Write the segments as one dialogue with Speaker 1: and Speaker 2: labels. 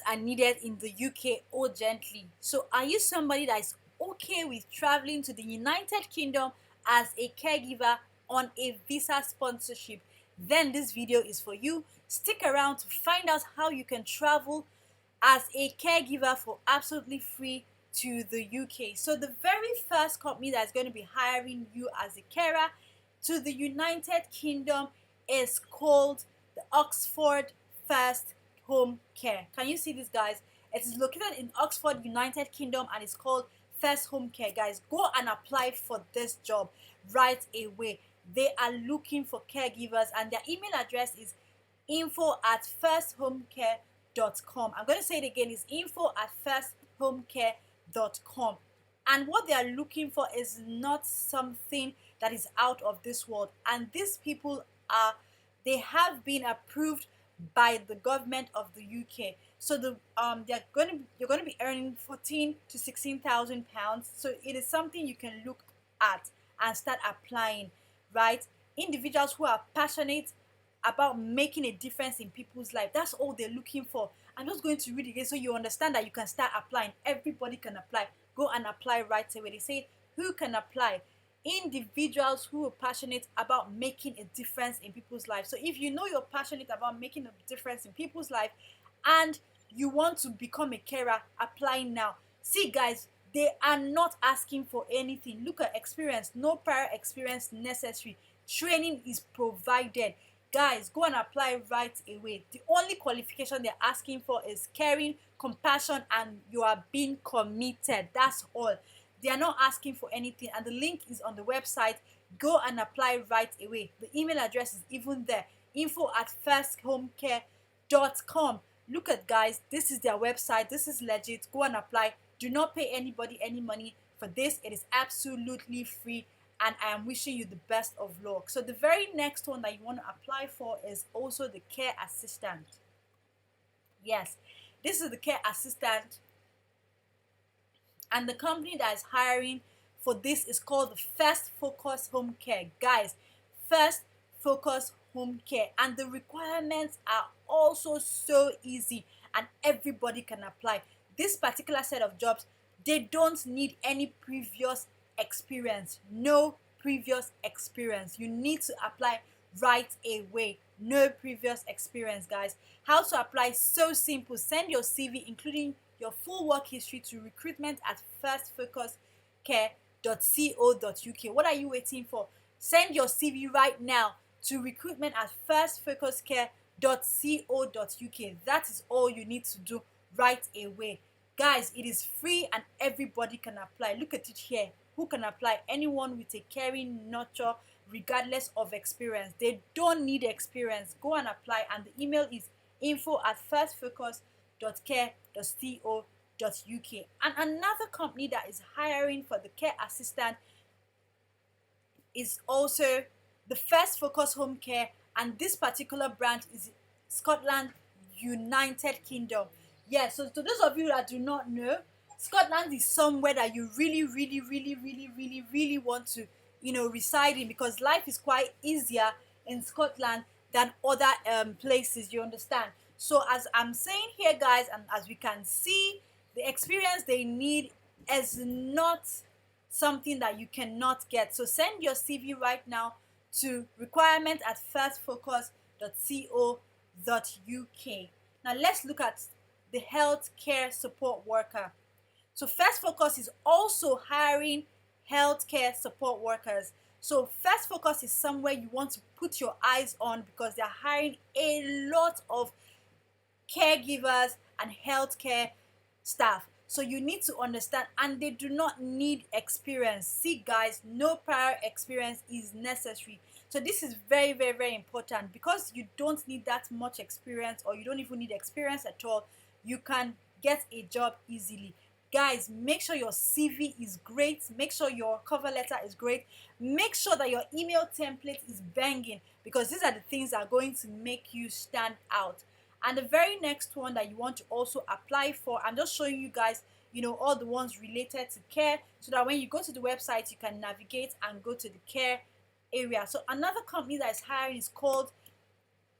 Speaker 1: are needed in the UK urgently. So, are you somebody that is okay with traveling to the United Kingdom as a caregiver on a visa sponsorship? Then this video is for you. Stick around to find out how you can travel as a caregiver for absolutely free to the UK. So, the very first company that's going to be hiring you as a carer to the United Kingdom is called the Oxford First Home Care. Can you see this, guys? It is located in Oxford, United Kingdom, and it's called First Home Care. Guys, go and apply for this job right away. They are looking for caregivers, and their email address is info@firsthomecare.com. I'm going to say it again, it's info@firsthomecare.com. And what they are looking for is not something that is out of this world. And these people they have been approved by the government of the UK. So you're going to be earning 14 to 16,000 pounds. So it is something you can look at and start applying, right? Individuals who are passionate about making a difference in people's life. That's all they're looking for. I'm just going to read it again so you understand that you can start applying. Everybody can apply. Go and apply right away. They say who can apply? Individuals who are passionate about making a difference in people's lives. So if you know you're passionate about making a difference in people's life and you want to become a carer, apply now. See, guys, they are not asking for anything. Look at experience. No prior experience necessary. Training is provided. Guys, go and apply right away. The only qualification they're asking for is caring, compassion, and you are being committed. That's all. They are not asking for anything, and the link is on the website. Go and apply right away. The email address is even there, info@firsthomecare.com. Look at, guys, this is their website. This is legit. Go and apply. Do not pay anybody any money for this. It is absolutely free, and I am wishing you the best of luck. So the very next one that you want to apply for is also the care assistant. Yes, this is the care assistant, and the company that is hiring for this is called the First Focus Home Care. Guys, First Focus Home Care, and the requirements are also so easy and everybody can apply. This particular set of jobs, they don't need any previous experience. No previous experience. You need to apply right away. No previous experience, guys. How to apply? So simple. Send your CV including your full work history to recruitment@firstfocuscare.co.uk. What are you waiting for? Send your CV right now to recruitment@firstfocuscare.co.uk. That is all you need to do right away. Guys, it is free and everybody can apply. Look at it here. Who can apply? Anyone with a caring nature, regardless of experience. They don't need experience. Go and apply, and the email is info@firstfocus.care.co.uk. And another company that is hiring for the care assistant is also the First Focus Home Care, and this particular branch is Scotland, United Kingdom. Yes, so to those of you that do not know, Scotland is somewhere that you really want to, reside in, because life is quite easier in Scotland than other places, you understand? So as I'm saying here, guys, and as we can see, the experience they need is not something that you cannot get. So send your CV right now to requirement@firstfocus.co.uk. Now let's look at the healthcare support worker. So First Focus is also hiring healthcare support workers. So First Focus is somewhere you want to put your eyes on because they're hiring a lot of caregivers and healthcare staff. So you need to understand, and they do not need experience. See, guys, no prior experience is necessary. So this is very important, because you don't need that much experience, or you don't even need experience at all. You can get a job easily. Guys, make sure your CV is great. Make sure your cover letter is great. Make sure that your email template is banging, because these are the things that are going to make you stand out. And the very next one that you want to also apply for, I'm just showing you guys, all the ones related to care, so that when you go to the website, you can navigate and go to the care area. So another company that is hiring is called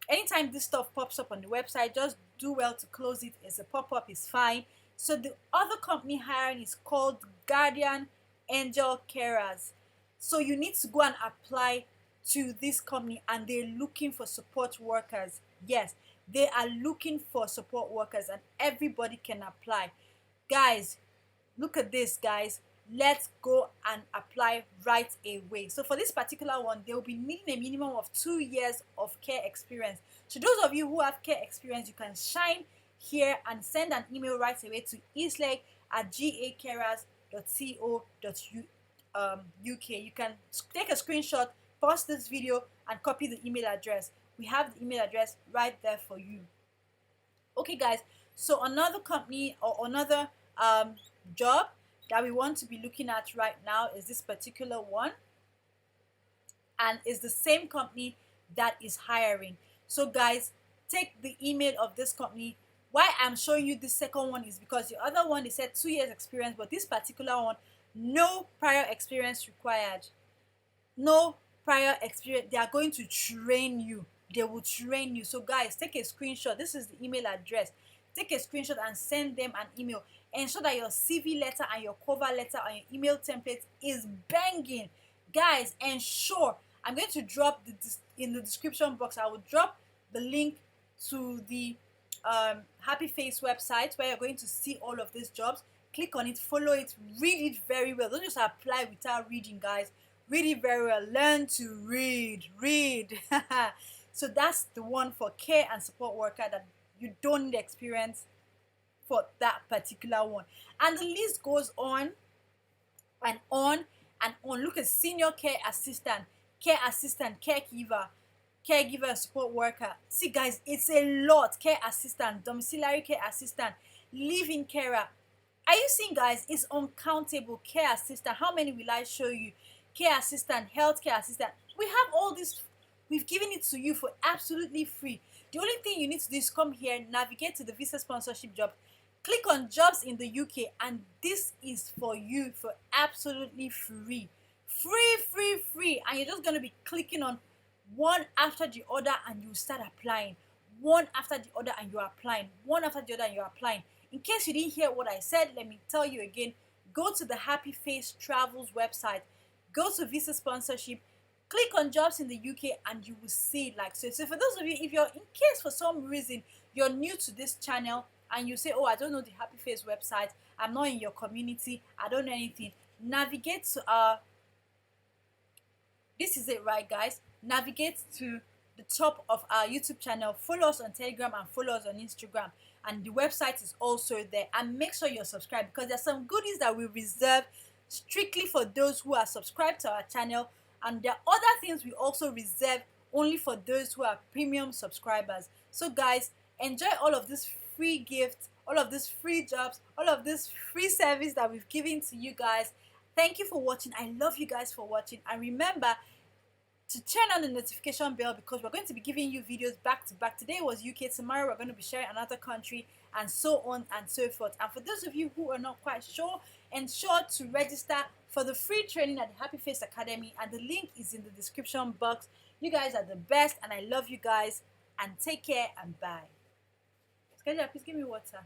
Speaker 1: Anytime this stuff pops up on the website, just do well to close it. It's a pop-up, is fine. So the other company hiring is called Guardian Angel Carers. So you need to go and apply to this company, and they're looking for support workers. Yes, they are looking for support workers, and everybody can apply. Guys, look at this, guys. Let's go and apply right away. So for this particular one, they will be needing a minimum of 2 years of care experience. So those of you who have care experience, you can shine here and send an email right away to eastleg@gacarers.co.uk. You can take a screenshot, pause this video, and copy the email address. We have the email address right there for you. Okay, guys, so another company or another job that we want to be looking at right now is this particular one, and it's the same company that is hiring. So guys, take the email of this company. Why I'm showing you this second one is because the other one, they said 2 years experience, but this particular one, no prior experience required. No prior experience. They are going to train you. They will train you. So guys, take a screenshot. This is the email address. Take a screenshot and send them an email. Ensure that your CV letter and your cover letter and your email template is banging. Guys, ensure. I'm going to drop in the description box. I will drop the link to the Happy Face website where you're going to see all of these jobs. Click on it, follow it, read it very well. Don't just apply without reading, guys. Read it very well. Learn to read. So that's the one for care and support worker that you don't need experience for that particular one. And the list goes on and on and on. Look at senior care assistant, caregiver, and support worker. See guys, it's a lot. Care assistant, domiciliary care assistant, live-in carer. Are you seeing, guys? It's uncountable. Care assistant. How many will I show you? Care assistant, healthcare assistant. We have all this. We've given it to you for absolutely free. The only thing you need to do is come here, navigate to the visa sponsorship job, click on jobs in the UK, and this is for you for absolutely free. Free. And you're just going to be clicking on one after the other and you start applying. One after the other and you're applying. One after the other and you're applying. In case you didn't hear what I said, let me tell you again. Go to the Happy Face Travels website. Go to visa sponsorship. Click on jobs in the UK and you will see it like so. So for those of you, if you're in case for some reason you're new to this channel and you say, oh, I don't know the Happy Face website, I'm not in your community, I don't know anything, navigate to this is it, right, guys? Navigate to the top of our YouTube channel, follow us on Telegram and follow us on Instagram, and the website is also there. And make sure you're subscribed because there's some goodies that we reserve strictly for those who are subscribed to our channel, and there are other things we also reserve only for those who are premium subscribers. So guys, enjoy all of this free gifts, all of these free jobs, all of this free service that we've given to you guys. Thank you for watching. I love you guys for watching, and remember to turn on the notification bell because we're going to be giving you videos back to back. Today was UK, tomorrow we're going to be sharing another country, and so on and so forth. And for those of you who are not quite sure, ensure to register for the free training at the Happy Face Academy, and the link is in the description box. You guys are the best, and I love you guys, and take care and bye. Please give me water.